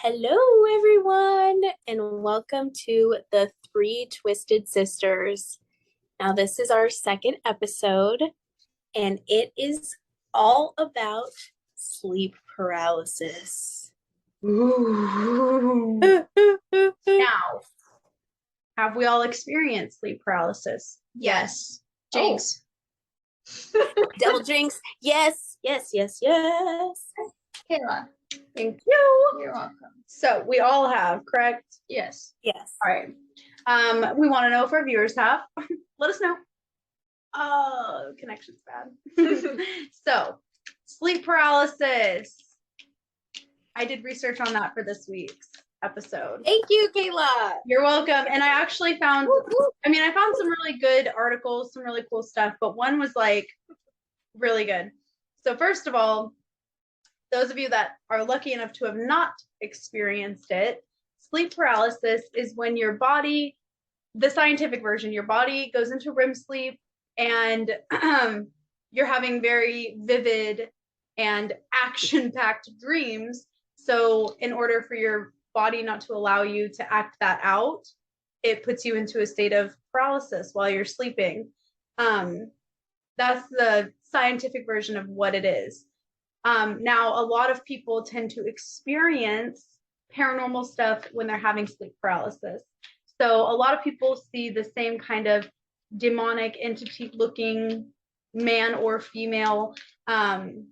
Hello, everyone, and welcome to the Three Twisted Sisters. Now, this is our second episode, and it is all about sleep paralysis. Ooh. Now, have we all experienced sleep paralysis? Yes. Jinx. Double jinx. Yes, yes, yes, yes. Kayla, Thank you. you're welcome. So we all have, correct? Yes. Yes. All right. We want to know if our viewers have. Let us know. Oh, connection's bad. So, sleep paralysis. I did research on that for this week's episode. Thank you, Kayla. You're welcome. And I actually found, I found some really good articles, some really cool stuff, but one was like really good. So first of all, those of you that are lucky enough to have not experienced it, sleep paralysis is when your body, the scientific version, your body goes into REM sleep and you're having very vivid and action-packed dreams. So in order for your body not to allow you to act that out, it puts you into a state of paralysis while you're sleeping. That's the scientific version of what it is. Now, a lot of people tend to experience paranormal stuff when they're having sleep paralysis. So a lot of people see the same kind of demonic entity looking man or female, and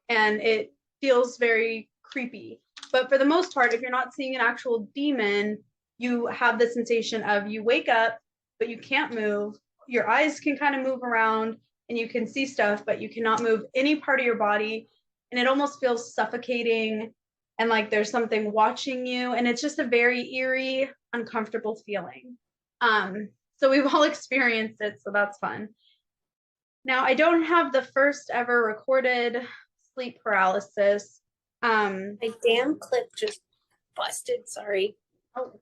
it feels very creepy. But for the most part, if you're not seeing an actual demon, you have the sensation of you wake up, but you can't move. Your eyes can kind of move around and you can see stuff, but you cannot move any part of your body. And it almost feels suffocating and like there's something watching you. And it's just a very eerie, uncomfortable feeling. So we've all experienced it, so that's fun. Now, I don't have the first ever recorded sleep paralysis. My damn clip just busted. Sorry. Oh,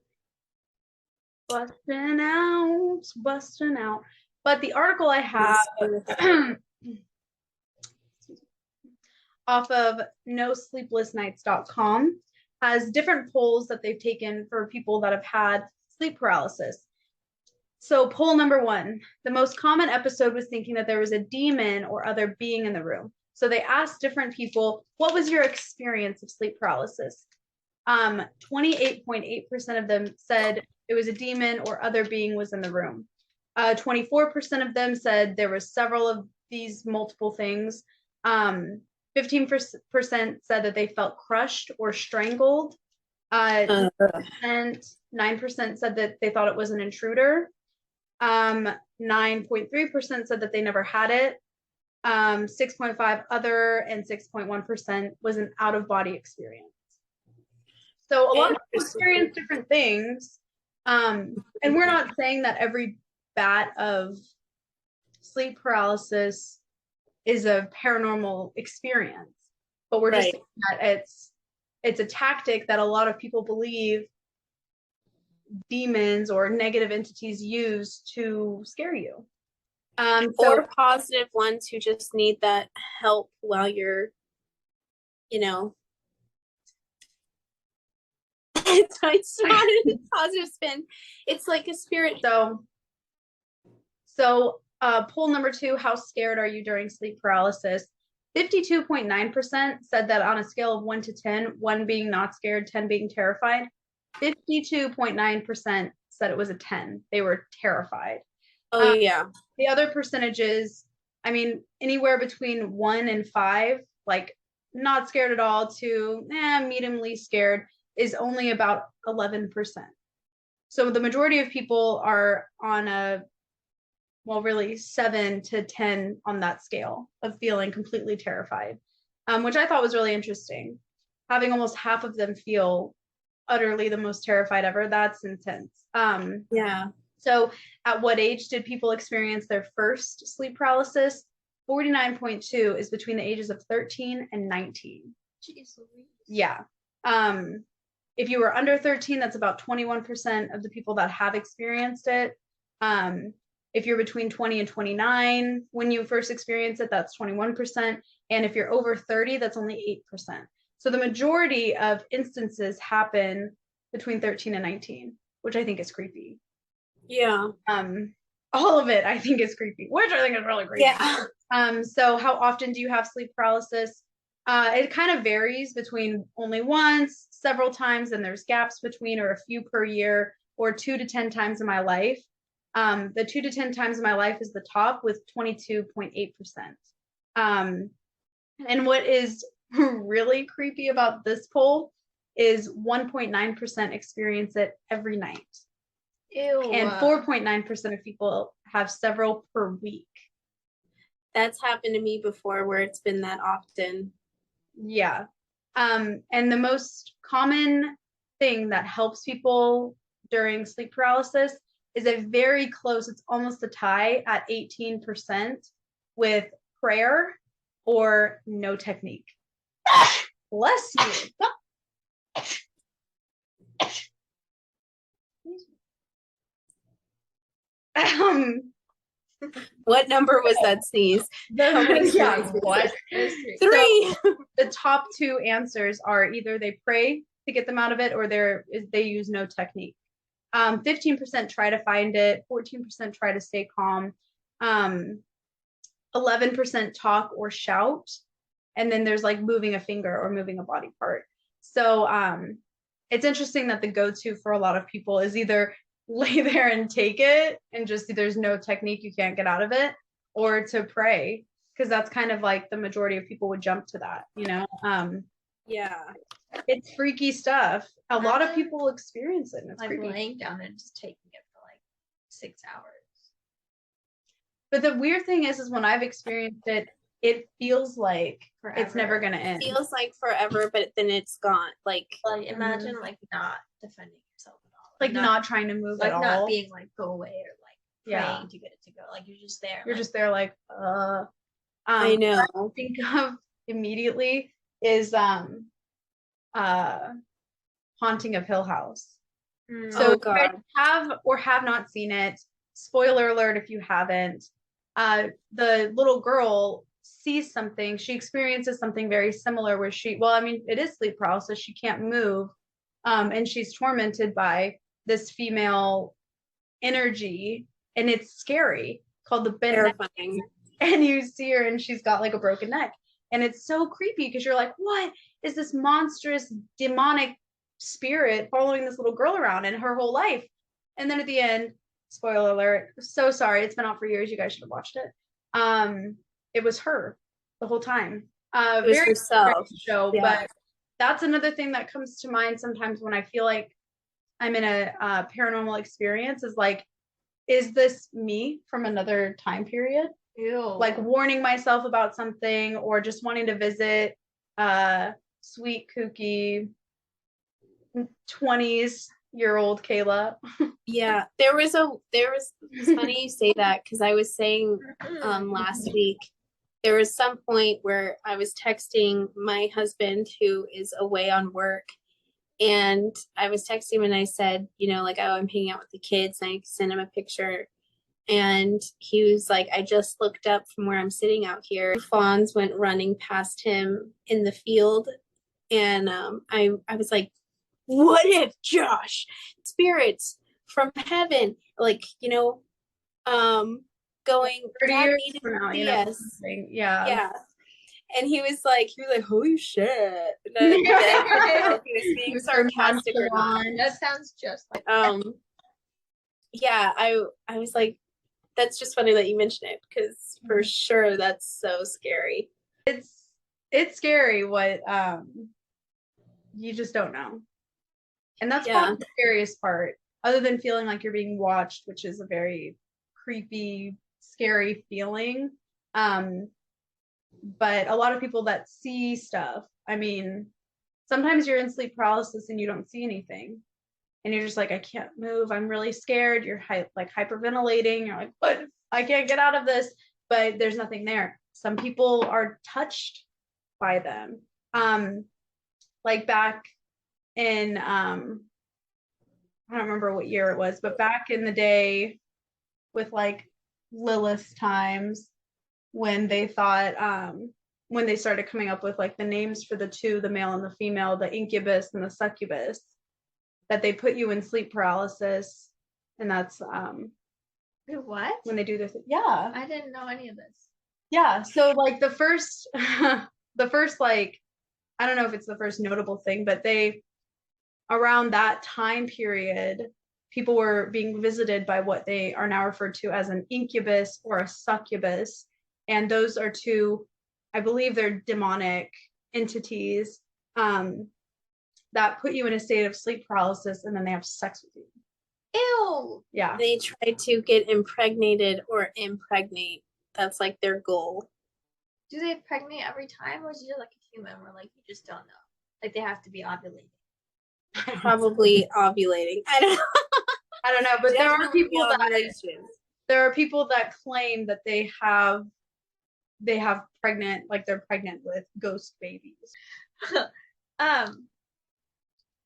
busting out. But the article I have off of nosleeplessnights.com has different polls that they've taken for people that have had sleep paralysis. So poll number 1, the most common episode was thinking that there was a demon or other being in the room. So they asked different people, what was your experience of sleep paralysis? 28.8% of them said it was a demon or other being was in the room. 24% of them said there were several of these multiple things. 15% said that they felt crushed or strangled. 9% said that they thought it was an intruder. 9.3% said that they never had it. 6.5% other, and 6.1% was an out-of-body experience. So a lot of people experience different things. And we're not saying that every bat of sleep paralysis is a paranormal experience, but we're just saying that it's a tactic that a lot of people believe demons or negative entities use to scare you. Or positive ones who just need that help while you're, it's not a positive spin. It's like a spirit. So poll number 2, how scared are you during sleep paralysis? 52.9% said that on a scale of 1 to 10, 1 being not scared, 10 being terrified. 52.9% said it was a 10. They were terrified. Oh, yeah. The other percentages, anywhere between 1 and 5, like not scared at all to mediumly scared, is only about 11%. So the majority of people are on really 7 to 10 on that scale of feeling completely terrified, which I thought was really interesting. Having almost half of them feel utterly the most terrified ever, that's intense. Yeah. So at what age did people experience their first sleep paralysis? 49.2 is between the ages of 13 and 19. Jeez. Yeah. If you were under 13, that's about 21% of the people that have experienced it. If you're between 20 and 29, when you first experience it, that's 21%. And if you're over 30, that's only 8%. So the majority of instances happen between 13 and 19, which I think is creepy. Yeah. All of it I think is creepy, which I think is really creepy. Yeah. So how often do you have sleep paralysis? It kind of varies between only once, several times, and there's gaps between, or a few per year, or 2 to 10 times in my life. The 2 to 10 times in my life is the top with 22.8%. And what is really creepy about this poll is 1.9% experience it every night. Ew. And 4.9% of people have several per week. That's happened to me before where it's been that often. Yeah. And the most common thing that helps people during sleep paralysis is a very close, it's almost a tie at 18% with prayer or no technique. Bless you. What number was that sneeze? How many what? 3. So, the top 2 answers are either they pray to get them out of it or they use no technique. 15% try to find it, 14% try to stay calm, 11% talk or shout, and then there's like moving a finger or moving a body part. So it's interesting that the go-to for a lot of people is either lay there and take it and just there's no technique, you can't get out of it, or to pray, because that's kind of like the majority of people would jump to that, you know. Yeah, it's freaky stuff. A lot of people experience it, and it's like creepy. laying down and just taking it for like 6 hours. But the weird thing is when I've experienced it, it feels like forever. It's never gonna end. It feels like forever, but then it's gone. Like imagine like not defending yourself at all. Like not trying to move like at all. Not being like go away or like praying to get it to go. Like you're just there. You're just there like I know. What I think of immediately is Haunting of Hill House. So if you have or have not seen it, spoiler alert if you haven't, the little girl sees something, she experiences something very similar where it is sleep paralysis, she can't move, and she's tormented by this female energy, and it's scary, called the bent neck. And you see her and she's got like a broken neck, and it's so creepy because you're like, what is this monstrous demonic spirit following this little girl around in her whole life? And then at the end, spoiler alert, so sorry, it's been out for years, you guys should have watched it, it was her the whole time. It was very herself show. Yeah. But that's another thing that comes to mind sometimes when I feel like I'm in a paranormal experience, is like, is this me from another time period? Ew. Like warning myself about something, or just wanting to visit sweet kooky 20s-year-old Kayla. Yeah, there was it's funny you say that, because I was saying last week there was some point where I was texting my husband who is away on work, and I was texting him and I said, like, oh, I'm hanging out with the kids, and I sent him a picture, and he was like, I just looked up from where I'm sitting out here. Fawns went running past him in the field, and I was like, what if Josh, spirits from heaven, like, going 30 years from now, yeah. And he was like, holy shit. And then, if he was being sarcastic or not. That sounds just like yeah, I was like, that's just funny that you mentioned it, because for sure that's so scary. It's scary what you just don't know. And that's probably the scariest part, other than feeling like you're being watched, which is a very creepy, scary feeling. But a lot of people that see stuff, sometimes you're in sleep paralysis and you don't see anything, and you're just like, I can't move, I'm really scared, you're hyperventilating, you're like, what, I can't get out of this, but there's nothing there. Some people are touched by them. Like back in I don't remember what year it was, but back in the day with like Lilith times, when they thought when they started coming up with like the names for the two, the male and the female, the incubus and the succubus, that they put you in sleep paralysis, and that's What? when they do this. Yeah, I didn't know any of this. yeah. So like the first, the first like, I don't know if it's the first notable thing, but they, around that time period, people were being visited by what they are now referred to as an incubus or a succubus, and those are two, I believe they're demonic entities that put you in a state of sleep paralysis, and then they have sex with you. Ew. Yeah. They try to get impregnated or impregnate. That's like their goal. Do they impregnate every time, or is it like a human where like you just don't know? Like they have to be ovulating. Probably ovulating. I don't know. I don't know, but there are Definitely people that ovulation. claim that they have pregnant, like they're pregnant with ghost babies.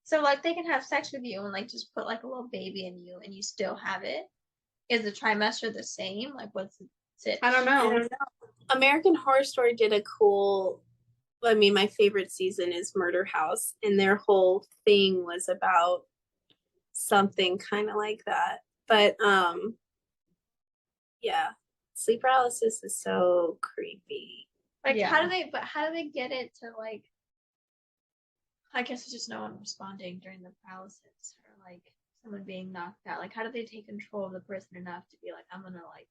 So like they can have sex with you and like just put like a little baby in you and you still have it. Is the trimester the same? Like what's it? I don't I know. don't know. American Horror Story did a cool, I mean, my favorite season is Murder House, and their whole thing was about something kind of like that. But yeah, sleep paralysis is so creepy. Like Yeah. how do they get it to like, I guess it's just no one responding during the paralysis or like someone being knocked out. Like how do they take control of the person enough to be like, I'm gonna like,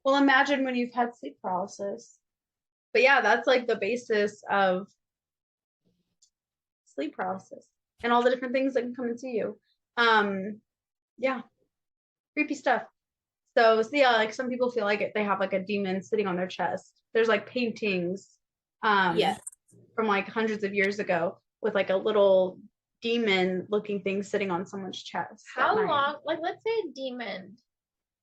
Well, imagine when you've had sleep paralysis. But yeah, that's like the basis of sleep paralysis and all the different things that can come into you. Yeah, creepy stuff. So yeah, like some people feel like they have like a demon sitting on their chest. There's like paintings, Yes. from like hundreds of years ago with like a little demon looking thing sitting on someone's chest. how long, like let's say a demon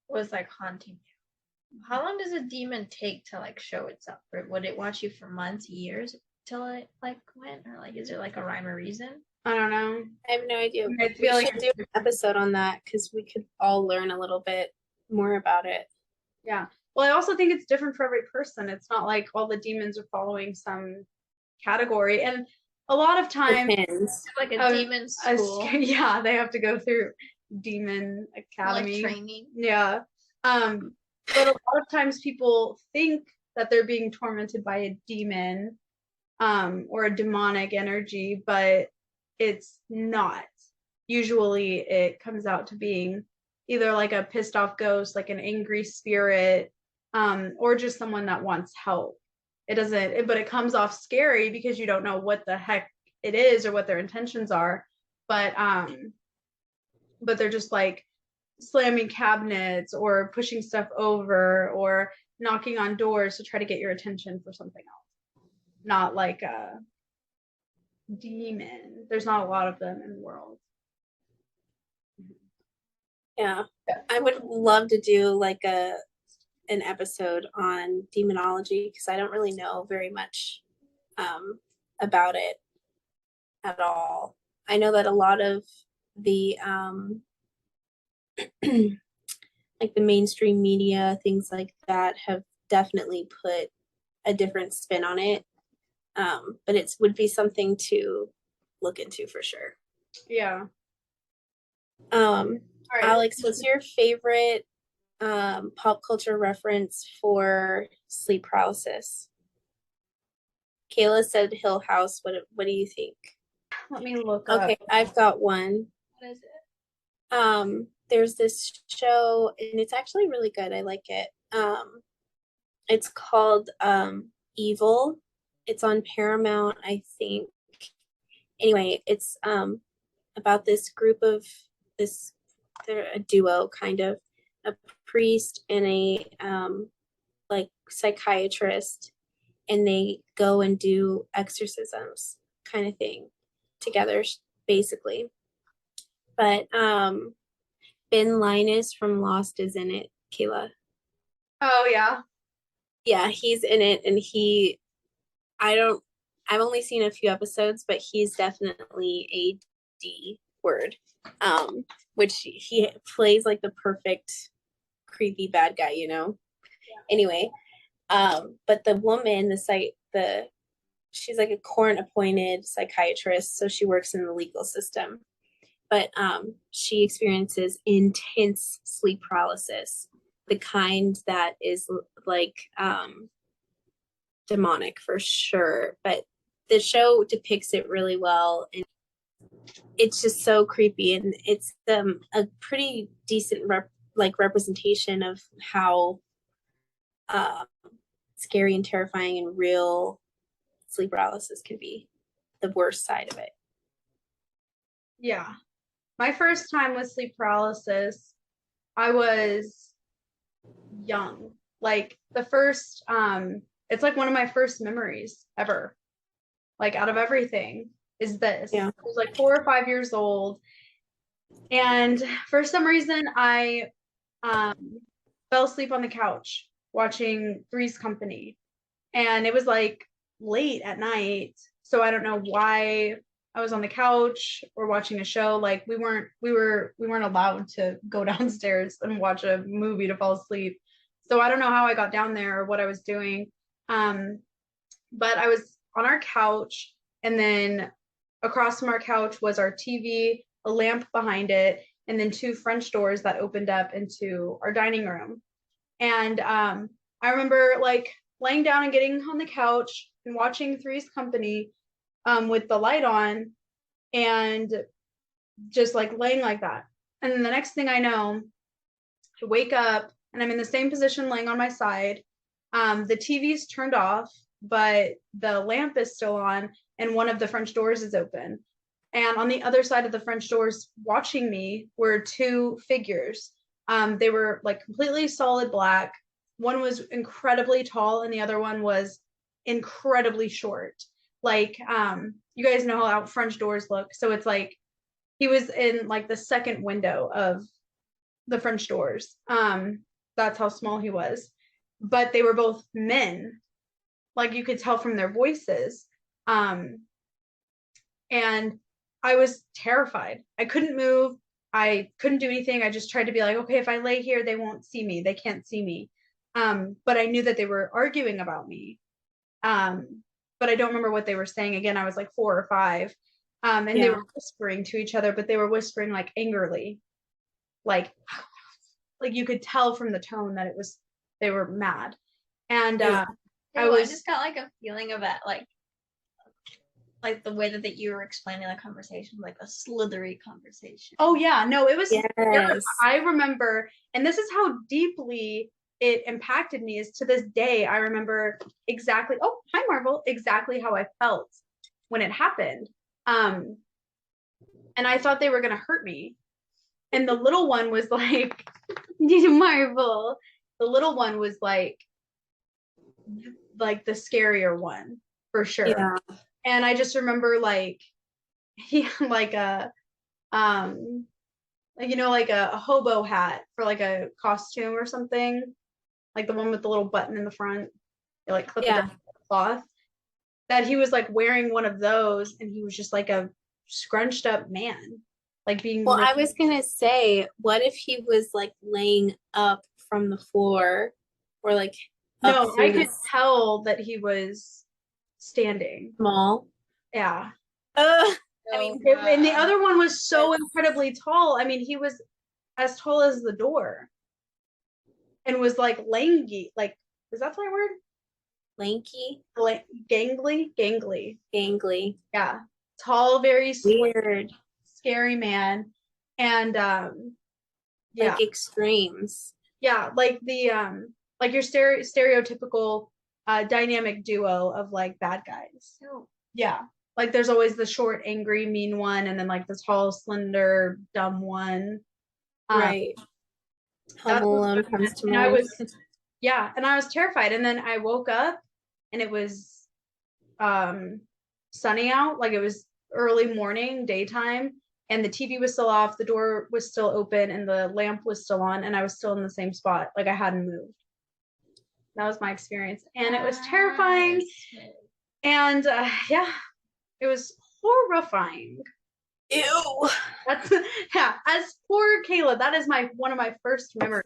was like haunting you. How long does a demon take to like show itself? Or would it watch you for months, years till it like went? Or like is there like a rhyme or reason? I don't know. I have no idea. I feel We like should do an episode on that because we could all learn a little bit more about it. Yeah. Well, I also think it's different for every person. It's not like all the demons are following some category. And a lot of times, Depends. Like a demon school, yeah, they have to go through demon like academy. training. Yeah. But a lot of times people think that they're being tormented by a demon, or a demonic energy, but it's not. Usually it comes out to being either like a pissed off ghost, like an angry spirit, or just someone that wants help. It doesn't, but it comes off scary because you don't know what the heck it is or what their intentions are. But they're just like slamming cabinets or pushing stuff over or knocking on doors to try to get your attention for something else. Not like a demon. There's not a lot of them in the world. Yeah. I would love to do like an episode on demonology because I don't really know very much about it at all. I know that a lot of the like the mainstream media, things like that, have definitely put a different spin on it. But it would be something to look into for sure. Yeah. All right. Alex, what's your favorite pop culture reference for sleep paralysis? Kayla said Hill House. What do you think? Let me look up. Okay, I've got one. What is it? There's this show and it's actually really good. I like it. It's called Evil. It's on Paramount, I think. Anyway, it's about this group of they're a duo kind of, a priest and a like psychiatrist, and they go and do exorcisms kind of thing together basically. But Ben Linus from Lost is in it, Kayla. Oh yeah. Yeah, he's in it, and I've only seen a few episodes, but he's definitely a D word. Which he plays like the perfect creepy bad guy, you know? Yeah. Anyway, but the woman, the she's like a court appointed psychiatrist, so she works in the legal system. But she experiences intense sleep paralysis, the kind that is like demonic for sure. But the show depicts it really well, and it's just so creepy, and it's a pretty decent representation of how scary and terrifying and real sleep paralysis can be, the worst side of it. Yeah. My first time with sleep paralysis, I was young. Like the first, it's like one of my first memories ever. Like out of everything is this. Yeah. I was like 4 or 5 years old. And for some reason, I fell asleep on the couch watching Three's Company. And it was like late at night. So I don't know why I was on the couch or watching a show. Like we weren't allowed to go downstairs and watch a movie to fall asleep. So I don't know how I got down there or what I was doing. But I was on our couch, and then across from our couch was our TV, a lamp behind it, and then 2 French doors that opened up into our dining room. And I remember like laying down and getting on the couch and watching Three's Company with the light on, and just like laying like that. And then the next thing I know, I wake up and I'm in the same position laying on my side. The TV's turned off, but the lamp is still on, and one of the French doors is open. And on the other side of the French doors watching me were 2 figures. They were like completely solid black. One was incredibly tall and the other one was incredibly short. Like, you guys know how French doors look. So it's like he was in like the second window of the French doors. That's how small he was. But they were both men. Like you could tell from their voices. And I was terrified. I couldn't move. I couldn't do anything. I just tried to be like, okay, if I lay here, they won't see me. They can't see me. But I knew that they were arguing about me. But I don't remember what they were saying. Again, I was like 4 or 5. And they were whispering to each other, but they were whispering like angrily. Like you could tell from the tone that they were mad. And I just got like a feeling of that, like the way that you were explaining the conversation, like a slithery conversation. Oh yeah, no, it was. Yes. I remember, and this is how deeply it impacted me. Is to this day, I remember exactly. Oh, hi Marvel. Exactly how I felt when it happened. And I thought they were gonna hurt me. And the little one was like, Marvel. The little one was like the scarier one for sure. Yeah. And I just remember like he had like a like a hobo hat for like a costume or something, like the one with the little button in the front, you like clip it down with the cloth. That he was like wearing one of those, and he was just like a scrunched up man, like being. Well, I was gonna say, what if he was like laying up from the floor, or like no, I could tell that he was standing. Small. Yeah. I mean, and the other one was so incredibly tall. I mean, he was as tall as the door, and was like lanky. Like, is that the right word? Lanky. Gangly. Yeah, tall, very weird, scary man, and like extremes. Yeah, like the like your stereotypical dynamic duo of like bad guys. Oh. Yeah. Like there's always the short, angry, mean one, and then like the tall, slender, dumb one. Right. Home Alone comes to mind. And I was terrified. And then I woke up and it was sunny out, like it was early morning, daytime, and the TV was still off, the door was still open, and the lamp was still on, and I was still in the same spot, like I hadn't moved. That was my experience, and it was terrifying. And it was horrifying. Ew. That's as poor Kayla, that is one of my first memories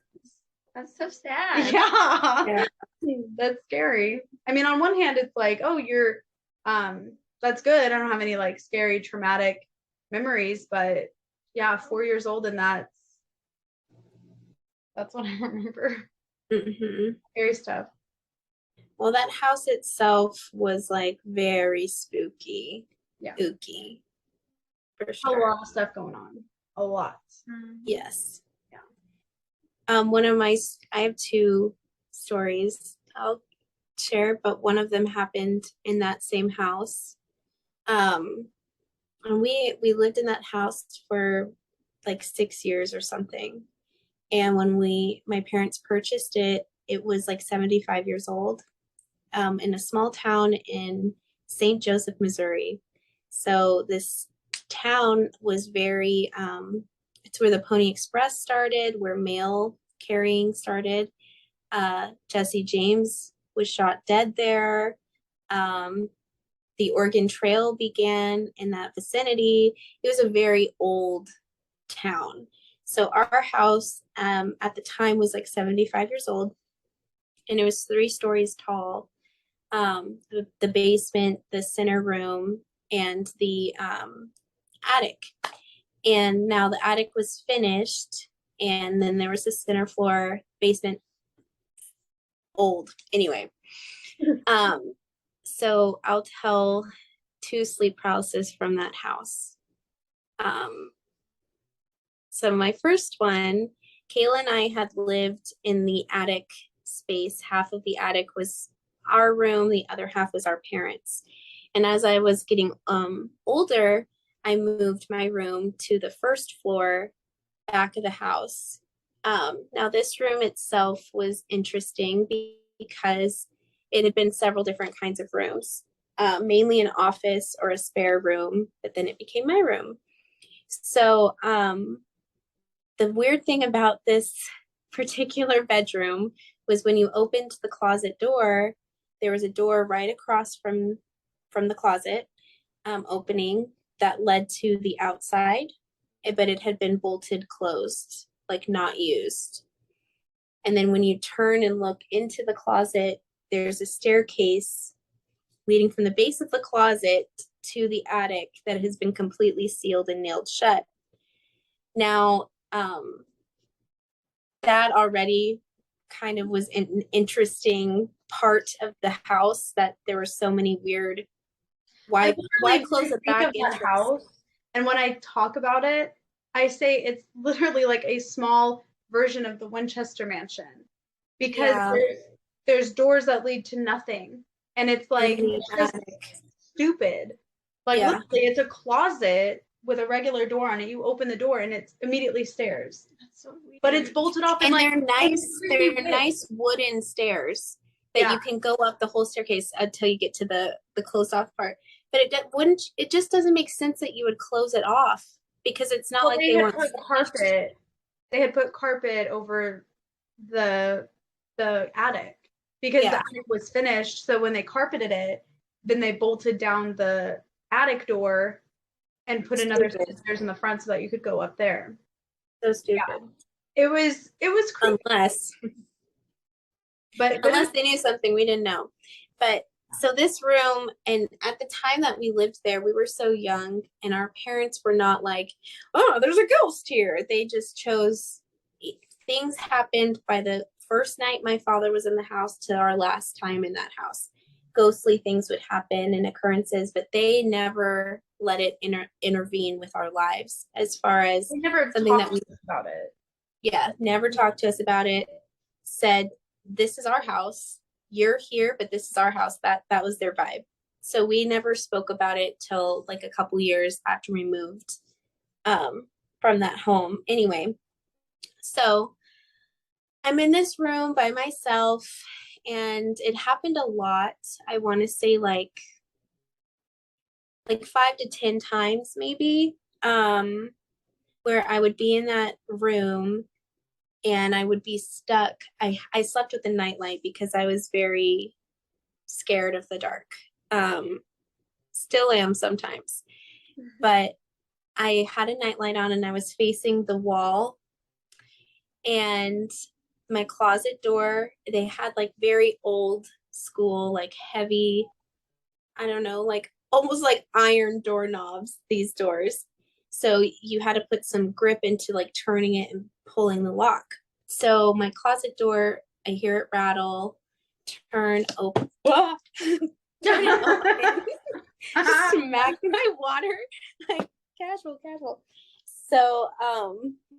That's so sad. Yeah. That's scary. I mean, on one hand, it's like, oh, you're, that's good. I don't have any like scary, traumatic memories, but yeah, 4 years old, and that's what I remember. Mm-hmm. Scary stuff. Well, that house itself was like very spooky. Yeah. Ooky. For A sure. lot of stuff going on. A lot. Yes. Yeah. I have two stories I'll share, but one of them happened in that same house. And we lived in that house for like 6 years or something. And when my parents purchased it, it was like 75 years old, in a small town in St. Joseph, Missouri. So this town was very, it's where the Pony Express started, where mail carrying started. Jesse James was shot dead there. The Oregon Trail began in that vicinity. It was a very old town. So our house at the time was like 75 years old, and it was 3 stories tall. The basement, the center room, and the attic. And now the attic was finished, and then there was the center floor, basement, old. Anyway, so I'll tell 2 sleep paralysis from that house. So my first one, Kayla and I had lived in the attic space. Half of the attic was our room, the other half was our parents. And as I was getting older, I moved my room to the first floor, back of the house. Now this room itself was interesting because it had been several different kinds of rooms, mainly an office or a spare room, but then it became my room. So the weird thing about this particular bedroom was when you opened the closet door, there was a door right across from the closet opening that led to the outside, but it had been bolted closed, like not used. And then when you turn and look into the closet, there's a staircase leading from the base of the closet to the attic that has been completely sealed and nailed shut. Now, that already kind of was an interesting part of the house, that there were so many weird, why close a back entrance? House, and when I talk about it, I say it's literally like a small version of the Winchester Mansion, because there's doors that lead to nothing, and it's like stupid. Like literally, it's a closet with a regular door on it. You open the door and it's immediately stairs. That's so weird. But it's bolted off, and they're nice. They're nice wooden stairs that you can go up the whole staircase until you get to the closed off part. But it just doesn't make sense that you would close it off, because it's not like they weren't put carpet. They had put carpet over the attic because the attic was finished. So when they carpeted it, then they bolted down the attic door and put another set of stairs in the front so that you could go up there. So stupid. Yeah. It was creepy. Unless they knew something we didn't know. But so this room, and at the time that we lived there, we were so young, and our parents were not like, oh, there's a ghost here. They just chose. Things happened by the first night my father was in the house to our last time in that house. Ghostly things would happen and occurrences, but they never let it intervene with our lives, as far as never something that we about it. Yeah, never talked to us about it. Said, this is our house. You're here, but this is our house. That was their vibe. So we never spoke about it till like a couple years after we moved from that home. Anyway, so I'm in this room by myself, and it happened a lot. I want to say like 5 to 10 times maybe, where I would be in that room and I would be stuck. I slept with a nightlight because I was very scared of the dark. Still am sometimes. But I had a nightlight on and I was facing the wall. And my closet door, they had like very old school, like heavy, I don't know, like almost like iron doorknobs, these doors. So you had to put some grip into like turning it and pulling the lock. So my closet door, I hear it rattle, turn open. Turn it open. Smack my water. Like casual. So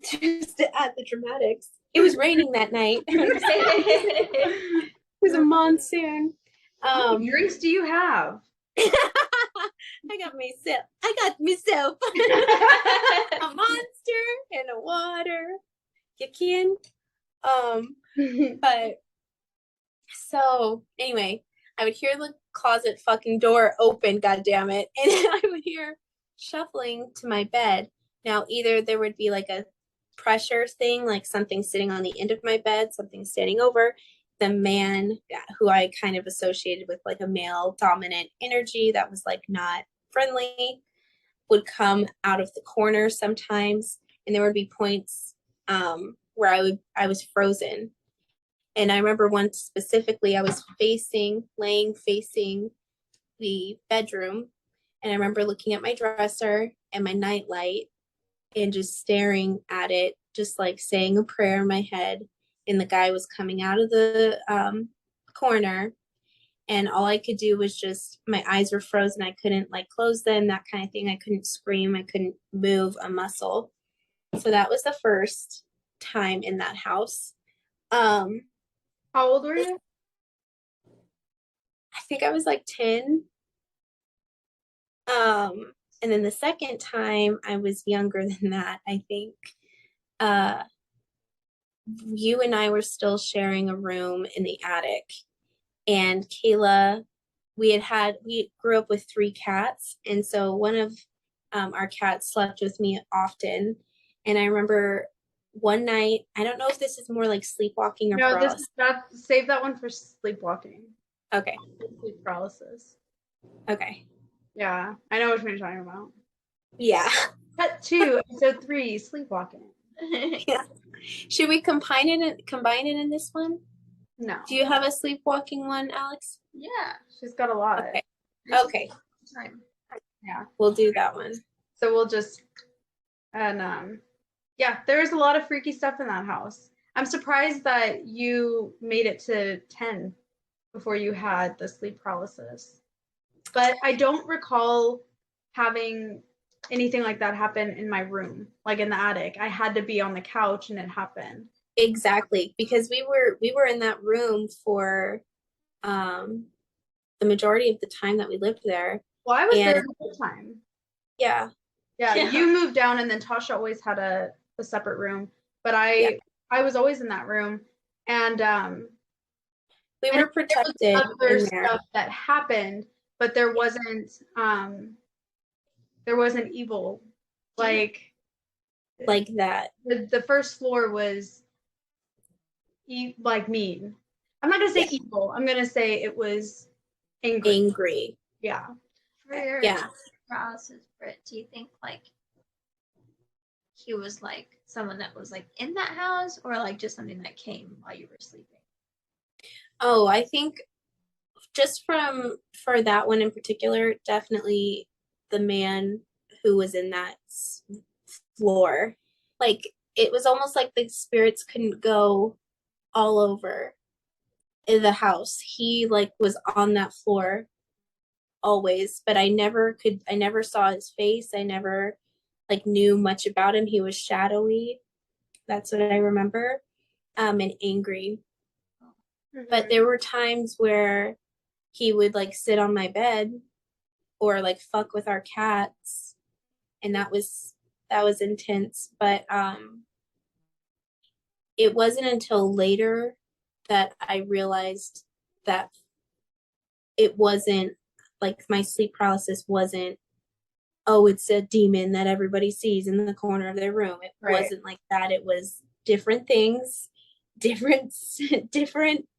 just to add the dramatics, it was raining that night. It was a monsoon. How many drinks do you have? I got myself a monster and a water. You can. But so anyway, I would hear the closet fucking door open, god damn it, and I would hear shuffling to my bed. Now either there would be like a pressure thing, like something sitting on the end of my bed, something standing over. The man who I kind of associated with like a male dominant energy that was like not friendly would come out of the corner sometimes, and there would be points where I was frozen. And I remember once specifically I was laying facing the bedroom, and I remember looking at my dresser and my nightlight and just staring at it, just like saying a prayer in my head. And the guy was coming out of the corner, and all I could do was just, my eyes were frozen. I couldn't like close them, that kind of thing. I couldn't scream. I couldn't move a muscle. So that was the first time in that house. How old were you? I think I was like 10. And then the second time I was younger than that, I think. You and I were still sharing a room in the attic, and Kayla, we grew up with 3 cats, and so one of our cats slept with me often. And I remember one night, I don't know if this is more like sleepwalking or paralysis. Save that one for sleepwalking. Okay. Sleep paralysis. Okay. Yeah, I know which one you're talking about. Yeah. Cut 2, episode 3, sleepwalking. Yeah. Should we combine it in this one? No. Do you have a sleepwalking one, Alex? Yeah. She's got a lot. Okay. Time. Yeah. We'll do that one. So we'll just, and yeah, there's a lot of freaky stuff in that house. I'm surprised that you made it to 10 before you had the sleep paralysis. But I don't recall having anything like that happen in my room, like in the attic. I had to be on the couch and it happened. Exactly, because we were in that room for the majority of the time that we lived there. Well, I was there the whole time. Yeah. Yeah, you moved down, and then Tasha always had a separate room, but I was always in that room, and we were protected. There was other stuff that happened, but there wasn't evil like that. The first floor was like mean. I'm not gonna say evil. I'm gonna say it was angry. Yeah. For your paralysis, Britt, do you think like he was like someone that was like in that house, or like just something that came while you were sleeping? Oh, I think just for that one in particular, definitely the man who was in that floor. Like, it was almost like the spirits couldn't go all over in the house. He like was on that floor always, but I never saw his face. I never like knew much about him. He was shadowy. That's what I remember. And angry. Mm-hmm. But there were times where he would like sit on my bed or like fuck with our cats, and that was intense. But it wasn't until later that I realized that it wasn't like my sleep paralysis wasn't, oh, it's a demon that everybody sees in the corner of their room. It wasn't like that. It was different things, different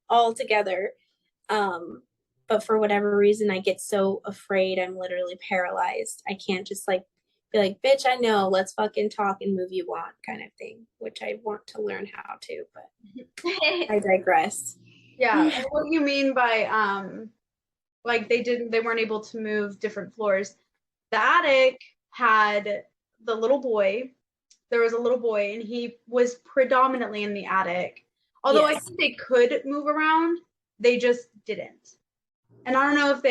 altogether. But for whatever reason, I get so afraid I'm literally paralyzed. I can't just like be like, bitch, I know, let's fucking talk and move you on kind of thing, which I want to learn how to, but I digress. Yeah. And what you mean by like they weren't able to move different floors. The attic had the little boy. There was a little boy and he was predominantly in the attic. Although I Yes. think they could move around, they just didn't. And I don't know if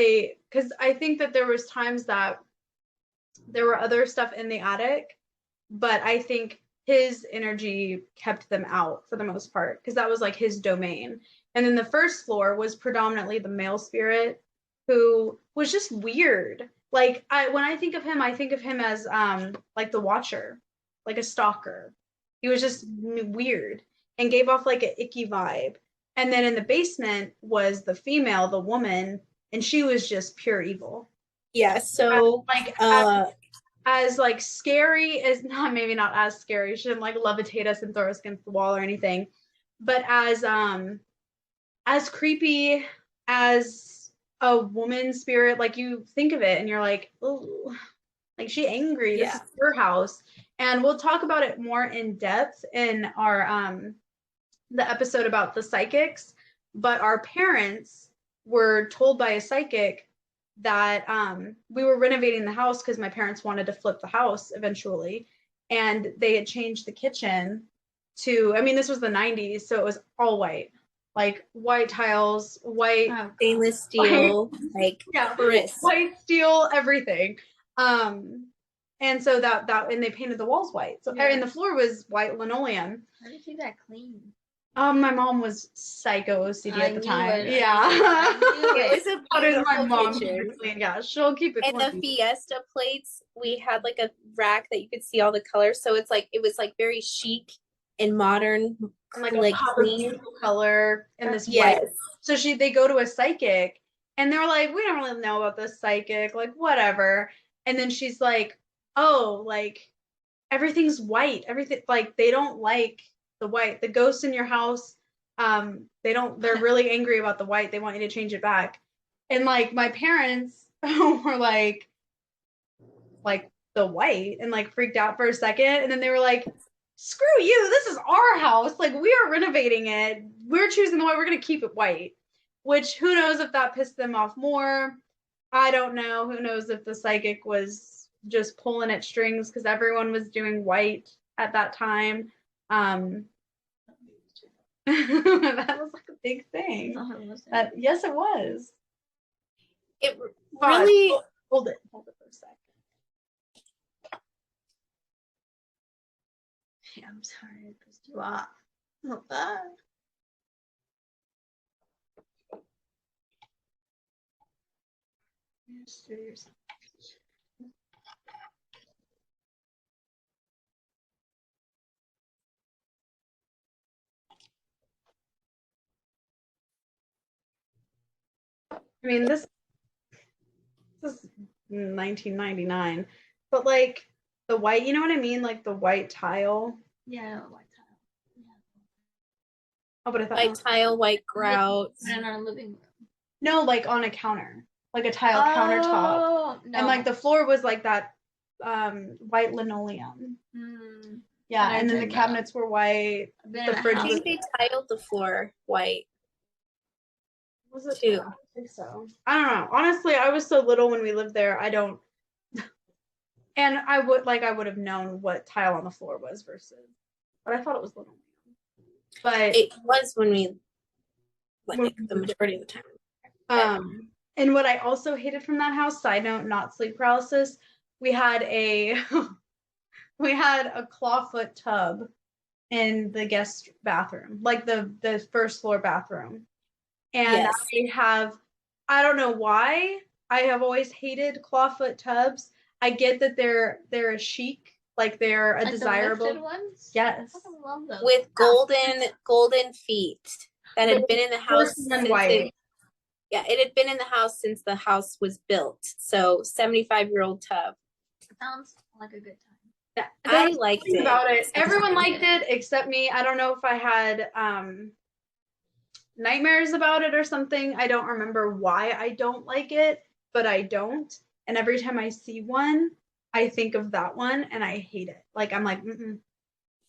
because I think that there was times that there were other stuff in the attic, but I think his energy kept them out for the most part because that was like his domain. And then the first floor was predominantly the male spirit who was just weird. Like when I think of him, I think of him as like the watcher, like a stalker. He was just weird and gave off like an icky vibe. And then in the basement was the female, the woman, and she was just pure evil. Yeah, so like as like scary as not maybe not as scary. She didn't like levitate us and throw us against the wall or anything, but as creepy as a woman spirit, like you think of it and you're like, oh, like she angry. This is her house. And we'll talk about it more in depth in our the episode about the psychics. But our parents were told by a psychic that we were renovating the house because my parents wanted to flip the house eventually, and they had changed the kitchen to, I mean, this was the 90s, so it was all white, like white tiles, white stainless steel, like crisp. white steel, everything. And so that and they painted the walls white. So and the floor was white linoleum. How did you keep that clean? My mom was psycho OCD at the time. It. Yeah. It was a How does my beautiful mom kitchen. keep it clean? Yeah, she'll keep it And clean. the Fiesta plates, we had like a rack that you could see all the colors. So it's like it was like very chic and modern, and like like a clean color and this yes. white. So they go to a psychic and they're like, we don't really know about this psychic, like whatever. And then she's like, oh, like everything's white. Everything, like they don't like the white. The ghosts in your house, they're really angry about the white. They want you to change it back. And like my parents were like the white and like freaked out for a second. And then they were like, screw you, this is our house. Like we are renovating it. We're choosing the white. We're going to keep it white. Which who knows if that pissed them off more. I don't know. Who knows if the psychic was just pulling at strings because everyone was doing white at that time. That was like a big thing. No, it wasn't. Yes, it was. It really hold it for a sec. Yeah, I'm sorry, I pissed you off. Not bad. I mean, this is 1999, but like the white, you know what I mean? Like the white tile. Yeah, white tile. Yeah. Oh, but I thought white tile, white grout. In our living room. No, like on a counter, like a tile countertop. No. And like the floor was like that white linoleum. Mm. Yeah, and then the cabinets were white. The fridge I was. think they tiled the floor white. Was it too? I think so. I don't know. Honestly, I was so little when we lived there. I don't. And I would have known what tile on the floor was versus, but I thought it was linoleum. But it was when we, like the majority of the time. And what I also hated from that house, side note, not sleep paralysis, we had a clawfoot tub in the guest bathroom, like the first floor bathroom. And yes. I don't know why, I have always hated clawfoot tubs. I get that they're a chic, like they're a desirable. The lifted ones? Yes. I love those. With golden feet that had been in the house since white. it had been in the house since the house was built. So 75-year-old tub. Sounds like a good time. Yeah, I liked it. About it. Everyone liked it except me. I don't know if I had nightmares about it or something. I don't remember why I don't like it, but I don't. And every time I see one, I think of that one and I hate it. Like I'm like, don't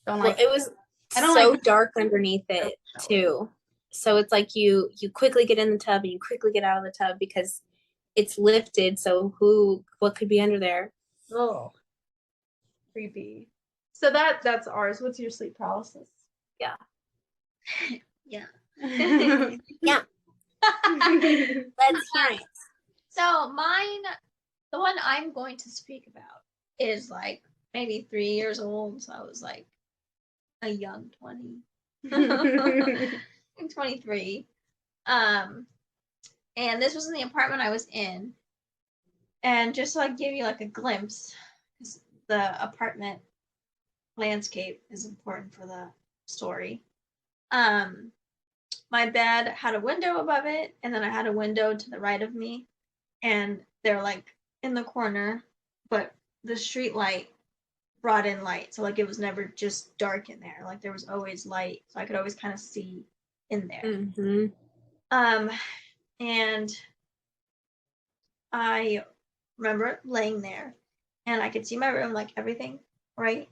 Well, like it was I don't so like dark underneath it too. So it's like you quickly get in the tub and you quickly get out of the tub because it's lifted. So what could be under there? oh creepy. So that's ours. What's your sleep paralysis? Yeah. Yeah. Yeah. Let's hear it. So mine, the one I'm going to speak about is like maybe 3 years old. So I was like a young 20. I'm 23. And this was in the apartment I was in. And just to like give you like a glimpse, because the apartment landscape is important for the story. My bed had a window above it, and then I had a window to the right of me, and they're like in the corner, but the street light brought in light, so like it was never just dark in there. Like there was always light, so I could always kind of see in there. Mm-hmm. And I remember laying there, and I could see my room, like everything, right?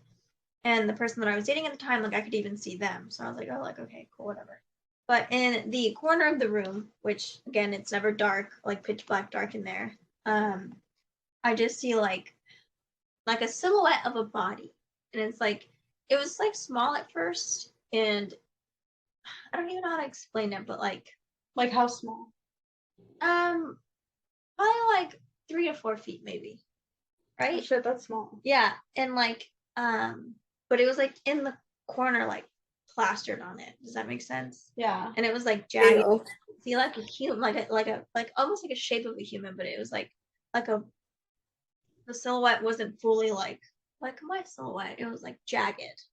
And the person that I was dating at the time, like I could even see them. So I was like, oh, like okay, cool, whatever. But in the corner of the room, which again, it's never dark, like pitch black dark in there, I just see like a silhouette of a body. And it's like it was like small at first, and I don't even know how to explain it, but like how small? probably like 3 to 4 feet maybe. Right? Oh, shit, that's small. Yeah. And like but it was like in the corner, like plastered on it. Does that make sense? Yeah. And it was like jagged. Ew. See, like a human, like almost like a shape of a human, but it was like the silhouette wasn't fully like my silhouette. It was like jagged.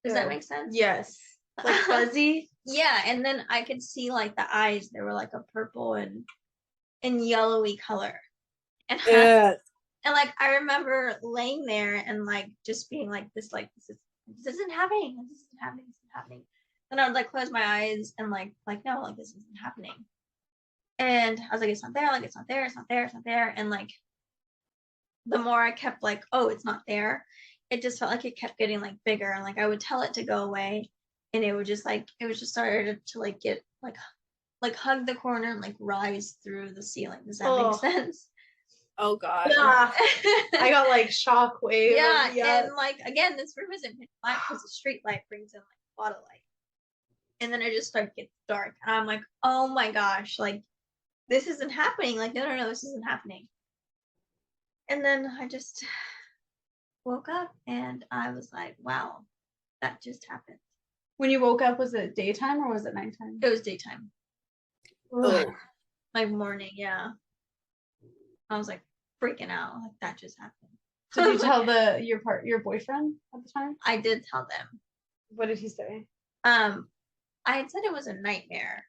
Does that make sense? Yes. Like fuzzy. Yeah, and then I could see like the eyes. They were like a purple and yellowy color. And Yes. and like I remember laying there and like just being like this isn't happening. This isn't happening. This isn't happening. Then I would like close my eyes and like no, like this isn't happening. And I was like, it's not there, like it's not there, it's not there, it's not there. And like the more I kept like, oh, it's not there, it just felt like it kept getting like bigger. And like I would tell it to go away, and it was just started to like get like hug the corner and like rise through the ceiling. Does that make sense? Oh god. Yeah. I got like shockwave. Yeah, and like again, this room isn't pitch black because the street light brings in like a lot of light. And then it just started to get dark, and I'm like, oh my gosh, like this isn't happening. Like no, this isn't happening. And then I just woke up, and I was like, wow, that just happened. When you woke up, was it daytime or was it nighttime? It was daytime. Oh. Like morning, yeah. I was like freaking out, like that just happened. So did you tell your boyfriend at the time? I did tell them. What did he say? I had said it was a nightmare,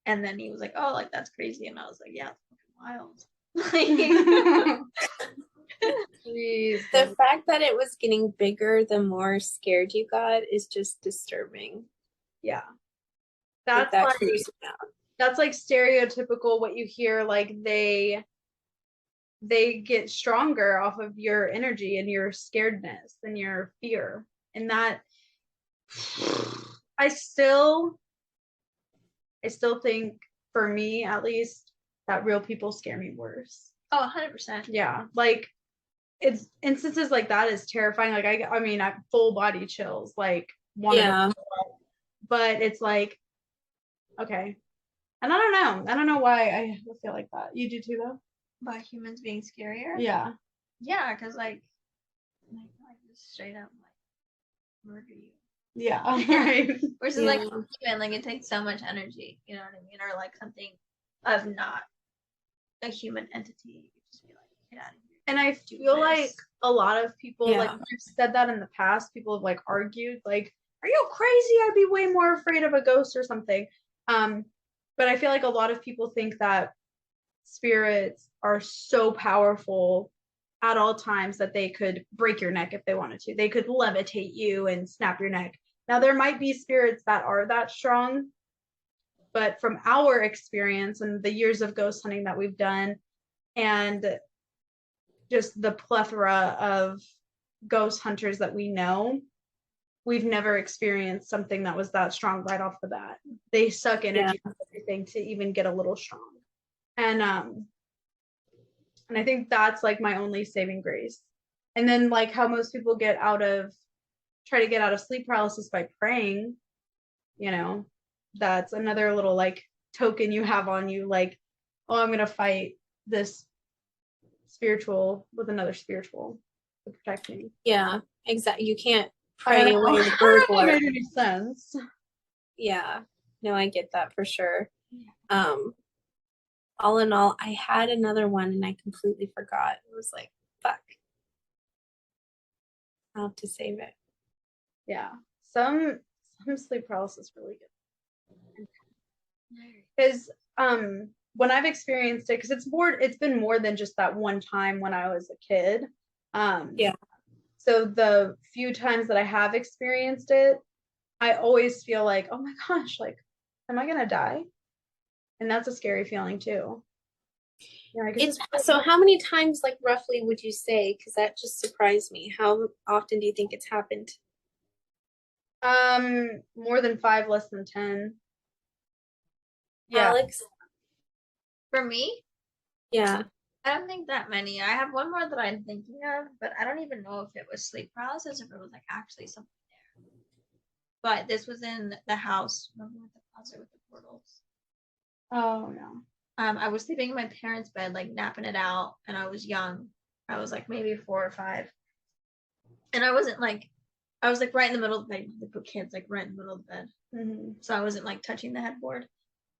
and then he was like, "Oh, like that's crazy," and I was like, "Yeah, it's fucking wild." Jeez. The fact that it was getting bigger the more scared you got is just disturbing. Yeah. Like, That's that like creeps me out. that's like stereotypical what you hear, like they get stronger off of your energy and your scaredness and your fear. And that I still think, for me at least, that real people scare me worse. Oh, 100%. Yeah, like it's instances like that is terrifying. Like I mean, I full body chills, like Yeah. but it's like, okay. And I don't know why I feel like that. You do too though? By humans being scarier? Yeah. Yeah, because like just straight up like murder you. Yeah. Right. Versus like human, like it takes so much energy, you know what I mean? Or like something of not a human entity. You just be like, get out of here. And I feel like a lot of people, like when I've said that in the past, people have like argued, like, are you crazy? I'd be way more afraid of a ghost or something. But I feel like a lot of people think that spirits are so powerful at all times that they could break your neck if they wanted to. They could levitate you and snap your neck. Now, there might be spirits that are that strong, but from our experience and the years of ghost hunting that we've done, and just the plethora of ghost hunters that we know, we've never experienced something that was that strong right off the bat. They suck energy from everything to even get a little strong. And I think that's like my only saving grace. And then like how most people try to get out of sleep paralysis by praying, you know, that's another little like token you have on you, like, oh, I'm gonna fight this spiritual with another spiritual to protect me. Yeah, exactly. You can't pray away the burglar. That made any sense. Yeah, no, I get that for sure. All in all, I had another one and I completely forgot. It was like, fuck. I'll have to save it. Yeah, some sleep paralysis really good. Because when I've experienced it, because it's been more than just that one time when I was a kid. Yeah. So the few times that I have experienced it, I always feel like, oh my gosh, like, am I gonna die? And that's a scary feeling too. Yeah, so how many times, like, roughly would you say? Because that just surprised me. How often do you think it's happened? More than 5, less than 10. Yeah. Alex? For me? Yeah. I don't think that many. I have one more that I'm thinking of, but I don't even know if it was sleep paralysis or if it was like actually something there. But this was in the house. Remember with the closet with the portals? Oh no. I was sleeping in my parents' bed, like napping it out, and I was young. I was like maybe 4 or 5. And I was like right in the middle of the bed. They put kids like right in the middle of the bed. Mm-hmm. So I wasn't like touching the headboard.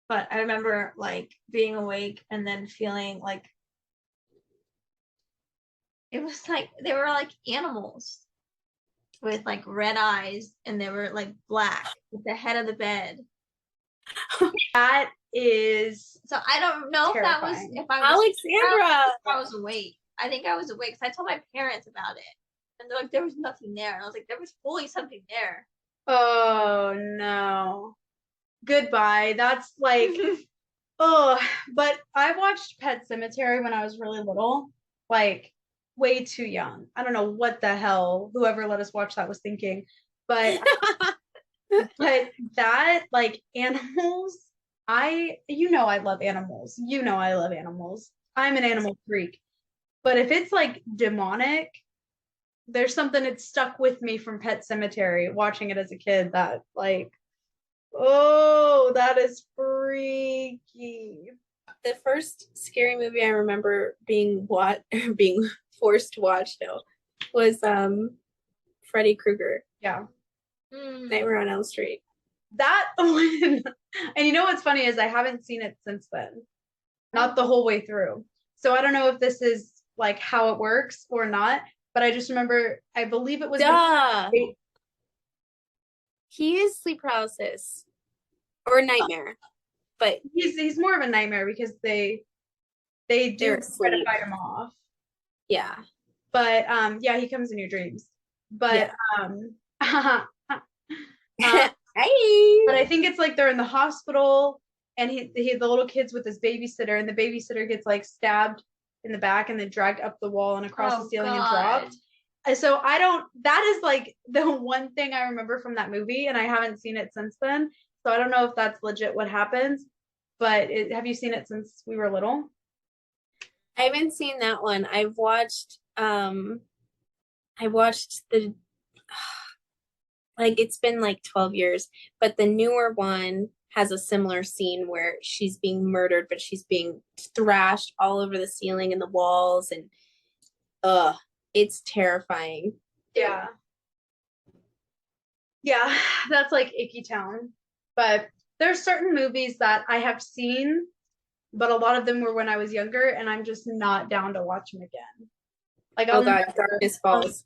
But I remember like being awake and then feeling like it was like they were like animals with like red eyes and they were like black with the head of the bed. That is so I don't know terrifying. if I was Alexandra. I was awake. I think I was awake because I told my parents about it. And they're like, there was nothing there. And I was like, there was fully something there. Oh no. Goodbye. That's like oh, but I watched Pet Sematary when I was really little, like way too young. I don't know what the hell whoever let us watch that was thinking, but but that like animals, I love animals. I love animals. I'm an animal freak. But if it's like demonic, there's something that stuck with me from Pet Sematary watching it as a kid that like, oh, that is freaky. The first scary movie I remember being forced to watch though was Freddy Krueger. Yeah. Nightmare on Elm Street. That one. And you know what's funny is I haven't seen it since then. Not the whole way through. So I don't know if this is like how it works or not, but I just remember I believe it was he is sleep paralysis or nightmare. But he's more of a nightmare because they do try to fight him off. Yeah. But yeah, he comes in your dreams. But hey. But I think it's like they're in the hospital and he the little kid's with his babysitter and the babysitter gets like stabbed in the back and then dragged up the wall and across the ceiling and dropped. So that is like the one thing I remember from that movie and I haven't seen it since then. So I don't know if that's legit what happens, but have you seen it since we were little? I haven't seen that one. I've watched the like it's been like 12 years, but the newer one has a similar scene where she's being murdered, but she's being thrashed all over the ceiling and the walls and it's terrifying. Yeah. Yeah, that's like Icky Town. But there's certain movies that I have seen, but a lot of them were when I was younger, and I'm just not down to watch them again. Like, Darkness Falls.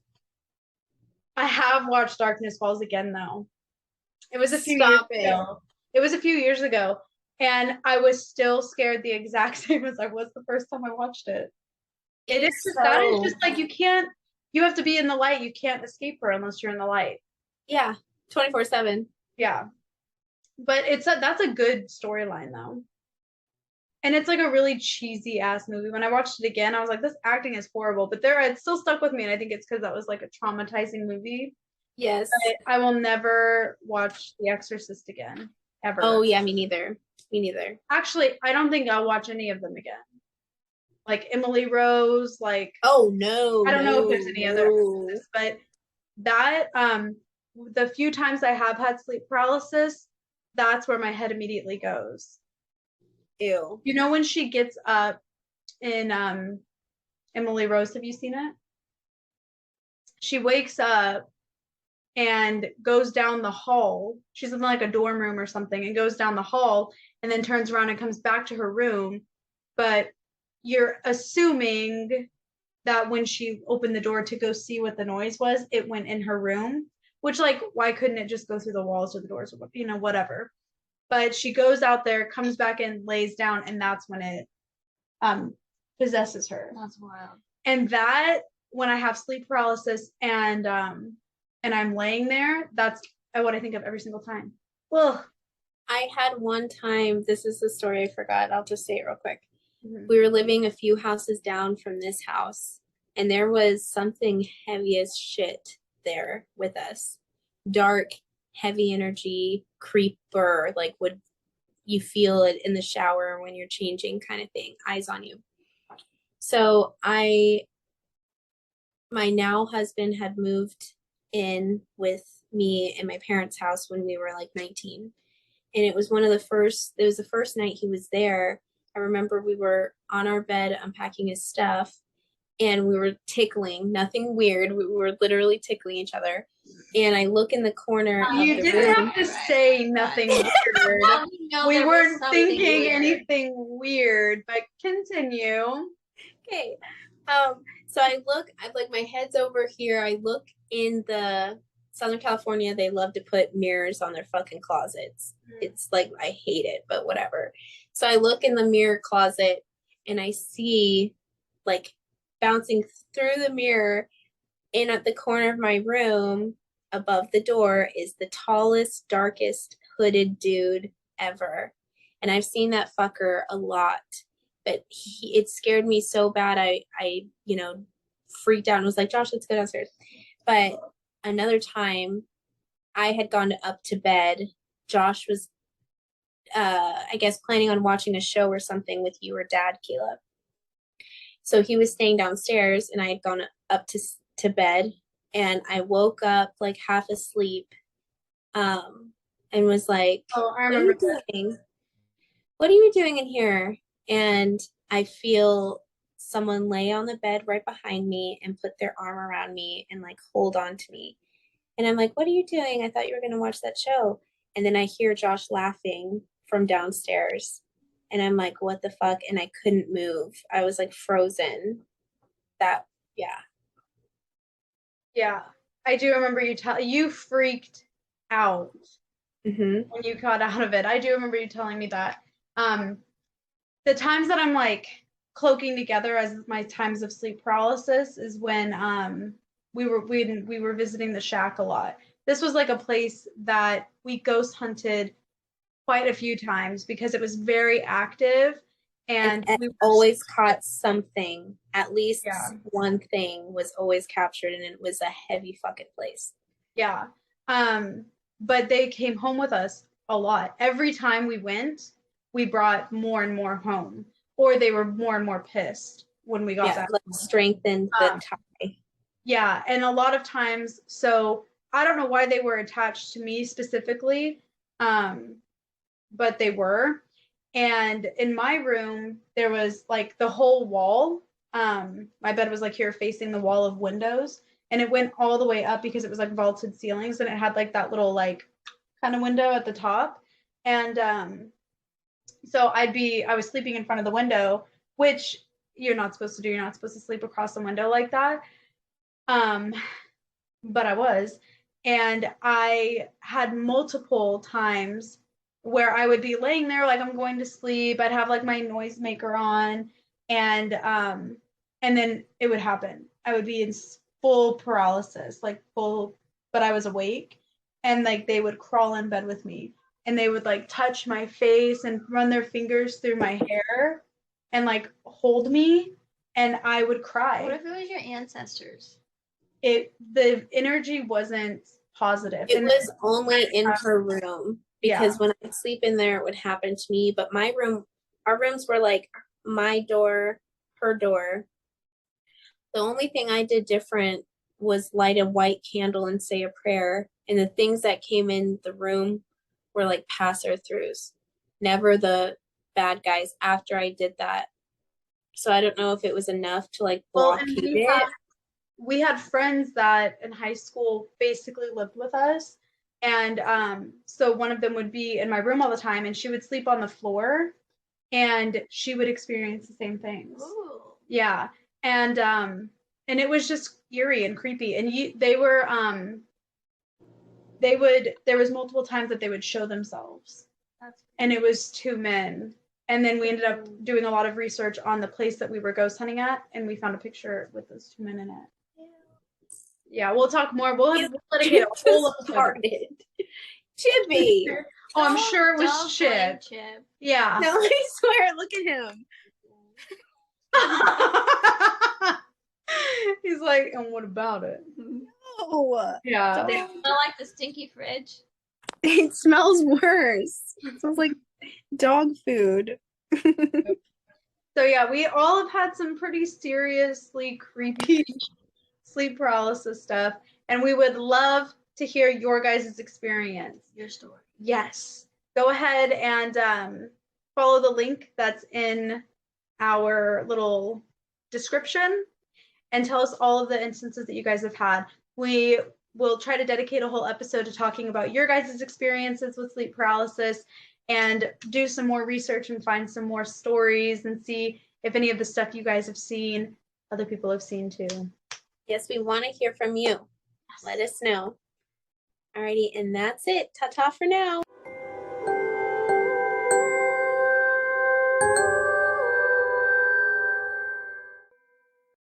I have watched Darkness Falls again, though. It was a few years ago. It was a few years ago, and I was still scared the exact same as I was the first time I watched it. That is just like you have to be in the light. You can't escape her unless you're in the light. Yeah, 24/7. Yeah. But that's a good storyline though. And it's like a really cheesy ass movie. When I watched it again, I was like, this acting is horrible. But it still stuck with me, and I think it's because that was like a traumatizing movie. Yes. But I will never watch The Exorcist again. Ever. Oh yeah, me neither. Me neither. Actually, I don't think I'll watch any of them again. Like Emily Rose, like Oh no. I don't know if there's any other Exorcists, but that the few times I have had sleep paralysis, that's where my head immediately goes. Ew. You know when she gets up in Emily Rose, have you seen it? She wakes up and goes down the hall. She's in like a dorm room or something and goes down the hall and then turns around and comes back to her room. But you're assuming that when she opened the door to go see what the noise was, it went in her room, which like, why couldn't it just go through the walls or the doors or, you know, whatever. But she goes out there, comes back in, lays down, and that's when it possesses her. That's wild. And that, when I have sleep paralysis and I'm laying there, that's what I think of every single time. Ugh. I had one time, this is the story I forgot, I'll just say it real quick. Mhm. We were living a few houses down from this house, and there was something heavy as shit there with us. Dark, heavy energy, creeper, like would you feel it in the shower when you're changing kind of thing, eyes on you. So my now husband had moved in with me in my parents' house when we were like 19. And it was the first night he was there. I remember we were on our bed unpacking his stuff, and we were tickling, nothing weird. We were literally tickling each other. And I look in the corner of You the didn't room. have to say nothing weird. Now we know We there was weren't something thinking weird. anything weird, but continue. Okay. So I like my head's over here. I look in the Southern California, they love to put mirrors on their fucking closets. It's like, I hate it, but whatever. So I look in the mirror closet and I see like bouncing through the mirror in at the corner of my room above the door is the tallest, darkest hooded dude ever. And I've seen that fucker a lot, but it scared me so bad. I freaked out and was like, Josh, let's go downstairs. But another time I had gone up to bed. Josh was, I guess, planning on watching a show or something with you or Dad, Caleb. So he was staying downstairs, and I had gone up to bed, and I woke up like half asleep, and was like, "Oh, I remember what are you doing? What are you doing in here?" And I feel someone lay on the bed right behind me and put their arm around me and like hold on to me. And I'm like, what are you doing? I thought you were going to watch that show. And then I hear Josh laughing from downstairs. And I'm like, what the fuck? And I couldn't move. I was like frozen. Yeah. Yeah, I do remember you freaked out Mm-hmm. when you got out of it. I do remember you telling me that. The times that I'm like cloaking together as my times of sleep paralysis is when we were visiting the shack a lot. This was like a place that we ghost hunted quite a few times because it was very active, and we always caught something. At least one thing was always captured, and it was a heavy fucking place. Yeah. But they came home with us a lot. Every time we went, we brought more and more home, or they were more and more pissed when we got back. Like strengthened the tie. Yeah, and a lot of times, so I don't know why they were attached to me specifically, but they were. And in my room, there was like the whole wall. My bed was like here facing the wall of windows, and it went all the way up because it was like vaulted ceilings, and it had like that little like kind of window at the top. And so I was sleeping in front of the window, which you're not supposed to do. You're not supposed to sleep across the window like that. But I was, and I had multiple times where I would be laying there like I'm going to sleep. I'd have like my noisemaker on, and then it would happen. I would be in full paralysis, like full, but I was awake, and like they would crawl in bed with me and they would like touch my face and run their fingers through my hair and like hold me, and I would cry. What if it was your ancestors? The energy wasn't positive. It was only in her room, because when I'd sleep in there, it would happen to me. But our rooms were like my door, her door. The only thing I did different was light a white candle and say a prayer. And the things that came in the room were like passer-throughs, never the bad guys after I did that. So I don't know if it was enough to like blockade it. We had friends that in high school basically lived with us. And so one of them would be in my room all the time, and she would sleep on the floor, and she would experience the same things. Ooh. Yeah. And it was just eerie and creepy. And there was multiple times that they would show themselves. And it was two men. And then we ended up doing a lot of research on the place that we were ghost hunting at, and we found a picture with those two men in it. Yeah, we'll talk more. We'll dedicate a whole episode. Chippy. Oh, I'm sure it was Chip. Yeah. No, I swear, look at him. He's like, and what about it? No. Yeah. Do they smell like the stinky fridge? It smells worse. It smells like dog food. So yeah, we all have had some pretty seriously creepy sleep paralysis stuff, and we would love to hear your guys' experience. Your story. Yes. Go ahead and follow the link that's in our little description and tell us all of the instances that you guys have had. We will try to dedicate a whole episode to talking about your guys' experiences with sleep paralysis, and do some more research and find some more stories and see if any of the stuff you guys have seen, other people have seen too. Yes, we want to hear from you. Let us know. Alrighty, and that's it. Ta-ta for now.